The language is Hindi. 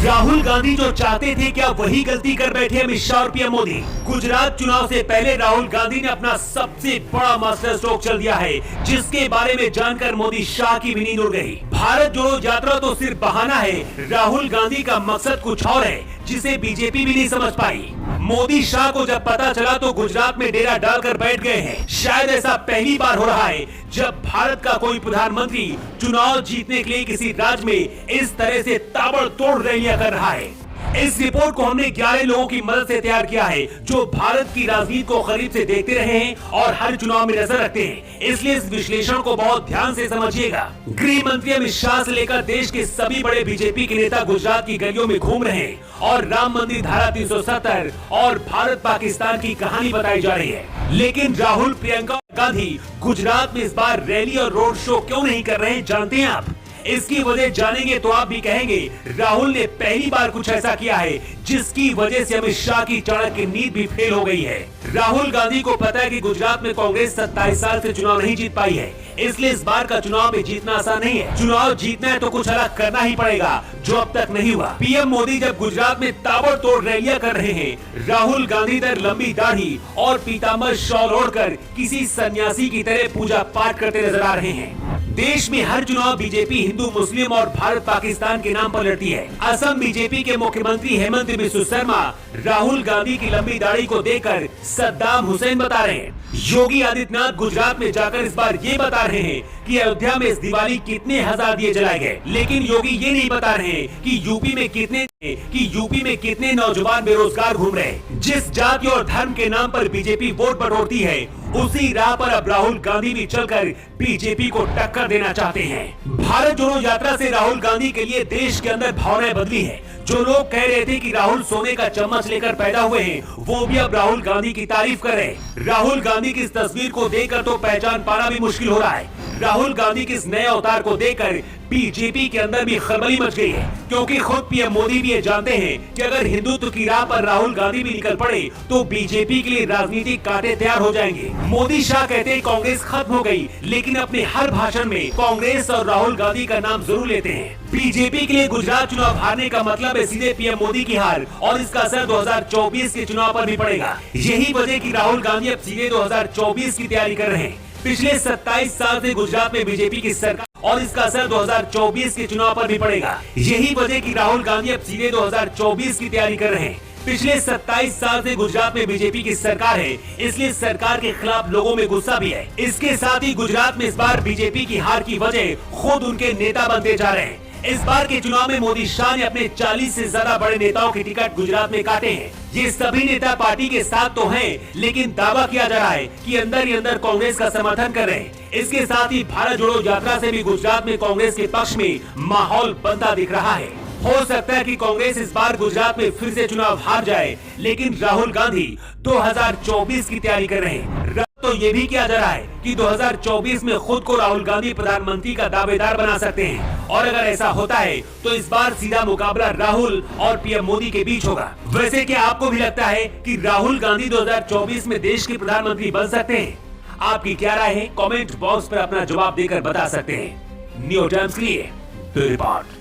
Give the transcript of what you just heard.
राहुल गांधी जो चाहते थे क्या वही गलती कर बैठे अमित शाह और पीएम मोदी। गुजरात चुनाव से पहले राहुल गांधी ने अपना सबसे बड़ा मास्टर स्ट्रोक चल दिया है, जिसके बारे में जानकर मोदी शाह की भी नींद उड़ गई। भारत जोड़ो यात्रा तो सिर्फ बहाना है, राहुल गांधी का मकसद कुछ और है जिसे बीजेपी भी नहीं समझ पाई। मोदी शाह को जब पता चला तो गुजरात में डेरा डालकर बैठ गए हैं। शायद ऐसा पहली बार हो रहा है जब भारत का कोई प्रधानमंत्री चुनाव जीतने के लिए किसी राज्य में इस तरह से ताबड़तोड़ रैलियां कर रहा है। इस रिपोर्ट को हमने 11 लोगों की मदद से तैयार किया है जो भारत की राजनीति को करीब से देखते रहे हैं और हर चुनाव में नजर रखते हैं, इसलिए इस विश्लेषण को बहुत ध्यान से समझिएगा। गृह मंत्री अमित शाह से लेकर देश के सभी बड़े बीजेपी के नेता गुजरात की गलियों में घूम रहे हैं और राम मंदिर धारा 370 और भारत पाकिस्तान की कहानी बताई जा रही है। लेकिन राहुल प्रियंका गांधी गुजरात में इस बार रैली और रोड शो क्यों नहीं कर रहे हैं, जानते हैं आप? इसकी वजह जानेंगे तो आप भी कहेंगे राहुल ने पहली बार कुछ ऐसा किया है जिसकी वजह से अमित शाह की चाणक्य नीति भी फेल हो गई है। राहुल गांधी को पता है कि गुजरात में कांग्रेस 27 साल से चुनाव नहीं जीत पाई है, इसलिए इस बार का चुनाव में जीतना आसान नहीं है। चुनाव जीतना है तो कुछ अलग करना ही पड़ेगा जो अब तक नहीं हुआ। पीएम मोदी जब गुजरात में ताबड़तोड़ रैलियां कर रहे हैं, राहुल गांधी इधर लंबी दाढ़ी और पीताम्बर शॉल ओढ़कर किसी सन्यासी की तरह पूजा पाठ करते नजर आ रहे हैं। देश में हर चुनाव बीजेपी हिंदू मुस्लिम और भारत पाकिस्तान के नाम पर लड़ती है। असम बीजेपी के मुख्यमंत्री हेमंत बिस्वा शर्मा राहुल गांधी की लंबी दाढ़ी को देखकर सद्दाम हुसैन बता रहे हैं। योगी आदित्यनाथ गुजरात में जाकर इस बार ये बता रहे हैं कि अयोध्या में इस दिवाली कितने हजार दिए जलाए गए, लेकिन योगी ये नहीं बता रहे हैं कि यूपी में कितने नौजवान बेरोजगार घूम रहे हैं। जिस जाति और धर्म के नाम पर बीजेपी वोट बटोरती है, उसी राह पर अब राहुल गांधी भी चलकर बीजेपी को टक्कर देना चाहते हैं। भारत जोड़ो यात्रा से राहुल गांधी के लिए देश के अंदर भावनाएं बदली है। जो लोग कह रहे थे कि राहुल सोने का चम्मच लेकर पैदा हुए हैं, वो भी अब राहुल गांधी की तारीफ कर रहे हैं। राहुल गांधी की इस तस्वीर को देखकर तो पहचान पाना भी मुश्किल हो रहा है। राहुल गांधी के इस नए अवतार को देखकर बीजेपी के अंदर भी खलबली मच गई है, क्योंकि खुद पीएम मोदी भी ये जानते हैं कि अगर हिंदुत्व की राह पर राहुल गांधी भी निकल पड़े तो बीजेपी के लिए राजनीतिक कांटे तैयार हो जाएंगे। मोदी शाह कहते हैं कांग्रेस खत्म हो गई, लेकिन अपने हर भाषण में कांग्रेस और राहुल गांधी का नाम जरूर लेते हैं। बीजेपी के लिए गुजरात चुनाव हारने का मतलब है सीधे पीएम मोदी की हार, और इसका असर 2024 के चुनाव पर भी पड़ेगा। यही वजह की राहुल गांधी अब सीधे 2024 की तैयारी कर रहे हैं। पिछले 27 साल से गुजरात में बीजेपी की सरकार, और इसका असर 2024 के चुनाव पर भी पड़ेगा। यही वजह की राहुल गांधी अब सीधे 2024 की तैयारी कर रहे हैं। पिछले 27 साल से गुजरात में बीजेपी की सरकार है, इसलिए सरकार के खिलाफ लोगों में गुस्सा भी है। इसके साथ ही गुजरात में इस बार बीजेपी की हार की वजह खुद उनके नेता बनते जा रहे हैं। इस बार के चुनाव में मोदी शाह ने अपने 40 से ज्यादा बड़े नेताओं के टिकट गुजरात में काटे हैं। ये सभी नेता पार्टी के साथ तो हैं, लेकिन दावा किया जा रहा है कि अंदर ही अंदर कांग्रेस का समर्थन कर रहे हैं। इसके साथ ही भारत जोड़ो यात्रा से भी गुजरात में कांग्रेस के पक्ष में माहौल बनता दिख रहा है। हो सकता है कि कांग्रेस इस बार गुजरात में फिर से चुनाव हार जाए, लेकिन राहुल गांधी 2024 की तैयारी कर रहे हैं। तो ये भी किया जा रहा है कि 2024 में खुद को राहुल गांधी प्रधानमंत्री का दावेदार बना सकते हैं, और अगर ऐसा होता है तो इस बार सीधा मुकाबला राहुल और पीएम मोदी के बीच होगा। वैसे क्या आपको भी लगता है कि राहुल गांधी 2024 में देश के प्रधानमंत्री बन सकते हैं? आपकी क्या राय है? कमेंट बॉक्स पर अपना जवाब देकर बता सकते हैं। न्यू टाइम्स के लिए रिपोर्ट।